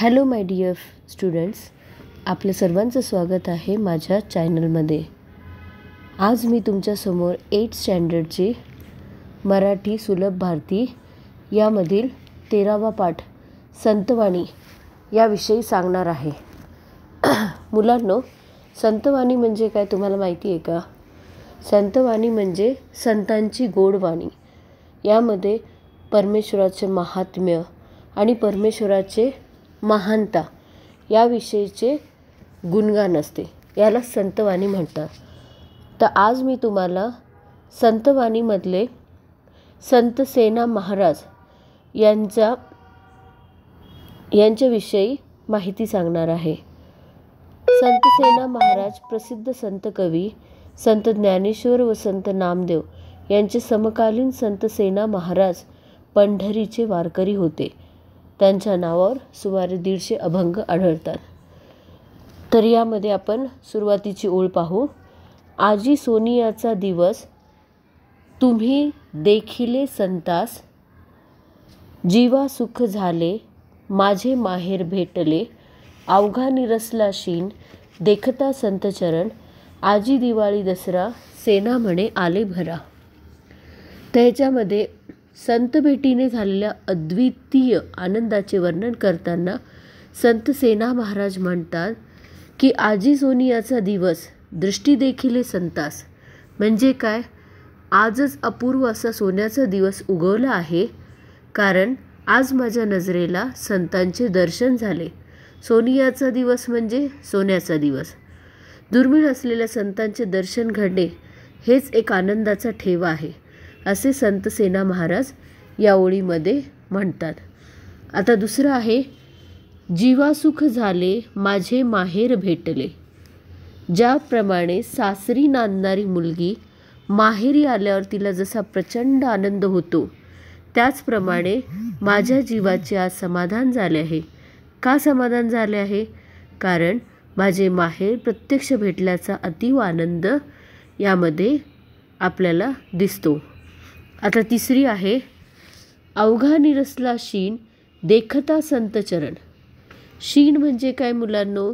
Hello my dear students, आपल्या सर्वांचं स्वागत आहे माझ्या चॅनलमध्ये. आज मी तुमच्यासमोर 8th स्टँडर्डची मराठी सुलभ भारती यामधील 13वा पाठ संतवाणी याविषयी सांगणार आहे. मुलांनो, संतवाणी म्हणजे काय तुम्हाला माहिती आहे का? संतवाणी म्हणजे संतांची गोडवाणी. यामध्ये परमेश्वराचे महात्म्य आणि परमेश्वराचे महानता याविषयीचे गुणगान असते, याला संतवाणी म्हणतात. तर आज मी तुम्हाला संतवाणीमधले संत सेना महाराज यांच्याविषयी माहिती सांगणार आहे. संत सेना महाराज प्रसिद्ध संत कवी संत ज्ञानेश्वर व संत नामदेव यांचे समकालीन. संत सेना महाराज पंढरीचे वारकरी होते. त्यांच्या नावावर सुमारे 150 अभंग आढळतात. तर यामध्ये आपण सुरुवातीची ओळ पाहू. आजी सोनियाचा दिवस तुम्ही देखिले संतास, जीवा सुख झाले माझे माहेर भेटले, अवघा निरसला शीन देखता संत चरण, आजी दिवाळी दसरा सेना म्हणे आले भरा. त्याच्यामध्ये संत भेटीने झालेल्या अद्वितीय आनंदाचे वर्णन करताना संत सेना महाराज म्हणतात की आजी सोनियाचा दिवस दृष्टी देखिले संतास. म्हणजे काय? आजच अपूर्व असा सोन्याचा दिवस उगवला आहे, कारण आज माझ्या नजरेला संतांचे दर्शन झाले. सोनियाचा दिवस म्हणजे सोन्याचा दिवस. दुर्मिळ असलेल्या संतांचे दर्शन घडणे हेच एक आनंदाचा ठेवा आहे, असे संत सेना महाराज या ओळीमध्ये म्हणतात. आता दुसरं आहे, जीवासुख झाले माझे माहेर भेटले. ज्याप्रमाणे सासरी नांदणारी मुलगी माहेरी आल्यावर तिला जसा प्रचंड आनंद होतो, त्याचप्रमाणे माझ्या जीवाचे आज समाधान झाले आहे. का समाधान झाले आहे? कारण माझे माहेर प्रत्यक्ष भेटल्याचा अतीव आनंद यामध्ये आपल्याला दिसतो. आता तिसरी आहे, अवघा निरसला शीन देखता संत चरण. शीन म्हणजे काय मुलांनो?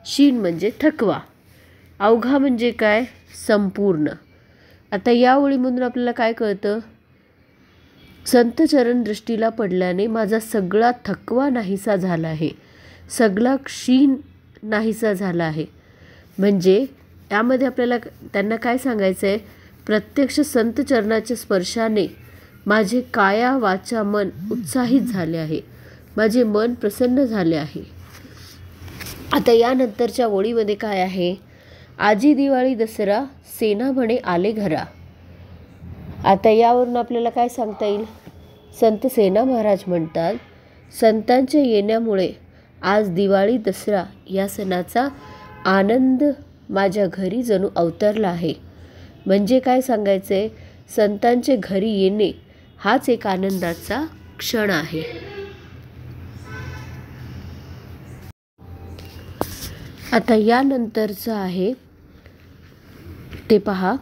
शीन म्हणजे थकवा. अवघा म्हणजे काय? संपूर्ण. आता या ओळीमधून आपल्याला काय कळतं? संत चरण दृष्टीला पडल्याने माझा सगळा थकवा नाहीसा झाला आहे, सगळा क्षीण नाहीसा झाला आहे. म्हणजे यामध्ये आपल्याला त्यांना काय सांगायचं आहे? प्रत्यक्ष संत चरणाच्या स्पर्शाने माझे काया वाचा मन उत्साहित झाले आहे, माझे मन प्रसन्न झाले आहे. आता यानंतरच्या ओळीमध्ये काय आहे? आजी दिवाळी दसरा सेना म्हणे आले घरा. आता यावरून आपल्याला काय सांगता येईल? संत सेना महाराज म्हणतात, संतांच्या येण्यामुळे आज दिवाळी दसरा या सणाचा आनंद माझ्या घरी जणू अवतरला आहे. म्हणजे काय सांगायचं आहे? संतांचे घरी येणे हाच एक आनंदाचा क्षण आहे. आता यानंतरचं आहे ते पहा.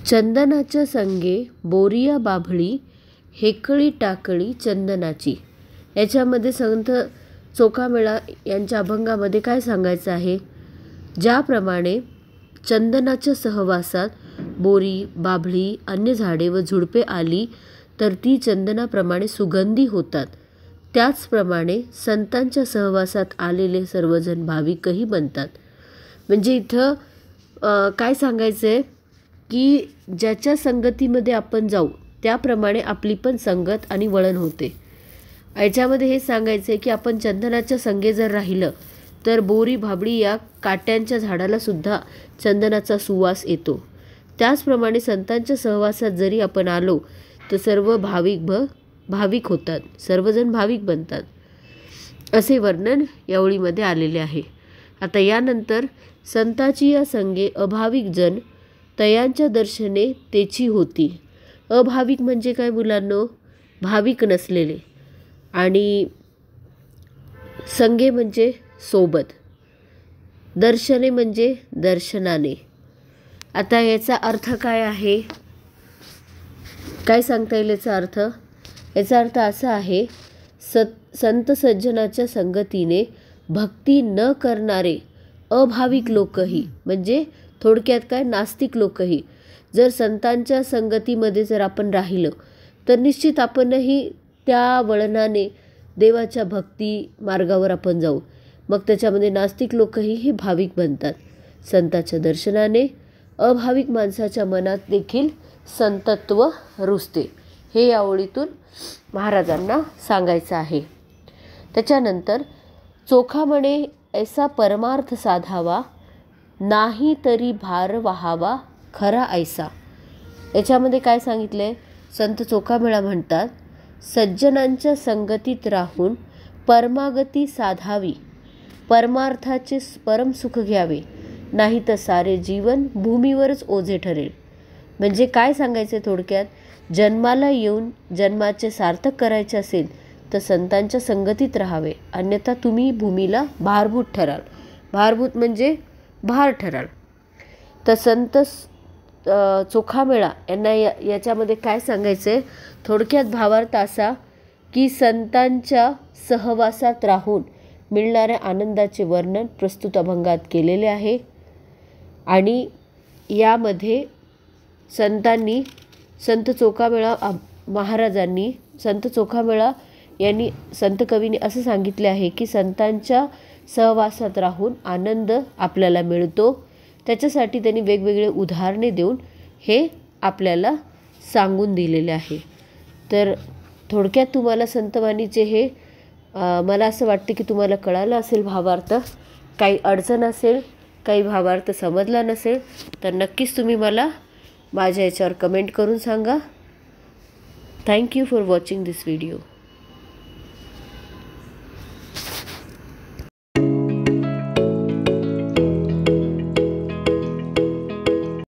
चंदनाच्या संगे बोरिया बाभळी हेकळी टाकळी चंदनाची. याच्यामध्ये संत चोखामेळा यांच्या अभंगामध्ये काय सांगायचं आहे? ज्याप्रमाणे चंदनाच्या सहवासात बोरी, बाभळी, अन्य झाडे व झुडपे आली तर ती चंदनाप्रमाणे सुगंधी होतात, त्याचप्रमाणे संतांच्या सहवासात आलेले सर्वजण भाविकही बनतात. म्हणजे इथं काय सांगायचं आहे की ज्याच्या संगतीमध्ये आपण जाऊ त्याप्रमाणे आपली पण संगत आणि वळण होते. याच्यामध्ये हे सांगायचं आहे की आपण चंदनाच्या संगे जर राहिलं तर बोरी, भाबडी या काट्यांच्या झाडाला सुद्धा चंदनाचा सुवास येतो. त्याचप्रमाणे संतांच्या सहवासात जरी आपण आलो तर सर्व भाविक होतात, सर्वजण भाविक बनतात, असे वर्णन या ओळीमध्ये आलेले आहे. आता यानंतर संताची या संगे अभाविक जन तयांच्या दर्शने तेची होती. अभाविक म्हणजे काय मुलांनो? भाविक नसलेले. आणि संगे म्हणजे सोबत, दर्शने म्हणजे दर्शनाने. आता याचा अर्थ काय आहे? काय सांगता येईल याचा अर्थ? याचा अर्थ असा आहे, संत सज्जनाच्या संगतीने भक्ती न करणारे अभाविक लोकही, म्हणजे थोडक्यात काय, नास्तिक लोकही जर संतांच्या संगतीमध्ये जर आपण राहिलं तर निश्चित आपणही त्या वळणाने देवाच्या भक्ती मार्गावर आपण जाऊ. मग त्याच्यामध्ये नास्तिक लोकही हे भाविक बनतात. संतांच्या दर्शनाने अभाविक माणसाच्या मनात देखील संतत्व रुजते. हे या ओळीतून महाराजांना सांगायचं आहे. त्याच्यानंतर चोखामणे ऐसा परमार्थ साधावा, नाही तरी भार वाहावा खरा ऐसा. याच्यामध्ये काय सांगितलं आहे? संत चोखामेळा म्हणतात, सज्जनांच्या संगतीत राहून परमागती साधावी, परमार्थाचे परमसुख घ्यावे, नाही तर सारे जीवन भूमीवरच ओझे ठरेल. म्हणजे काय सांगायचं थोडक्यात, जन्माला येऊन जन्माचे सार्थक करायचे असेल तर संतांच्या संगतीत राहावे, अन्यथा तुम्ही भूमीला भारभूत ठराल. भारभूत म्हणजे भार ठराल. तर संत चोखामेळा यांना याच्यामध्ये काय सांगायचं आहे? थोडक्यात भावार्थ असा की संतांच्या सहवासात राहून मिळणाऱ्या आनंदाचे वर्णन प्रस्तुत अभंगात केलेले आहे. आणि यामध्ये संत चोखामेळा महाराजांनी, संत चोखामेळा यांनी, संत कवीने असं सांगितले आहे की संतांच्या सहवासात राहून आनंद आपल्याला मिळतो. त्याच्यासाठी त्यांनी वेगवेगळे उदाहरणे देऊन हे आपल्याला सांगून दिलेले आहे. तर थोडक्यात तुम्हाला संतवाणीचे हे मला असं वाटतं की तुम्हाला कळालं असेल भावार्थ. काही अडचण असेल, काही भावार्थ समजला नसेल तर नक्कीच तुम्ही मला माझ्या याच्यावर कमेंट करून सांगा. Thank you for watching this video.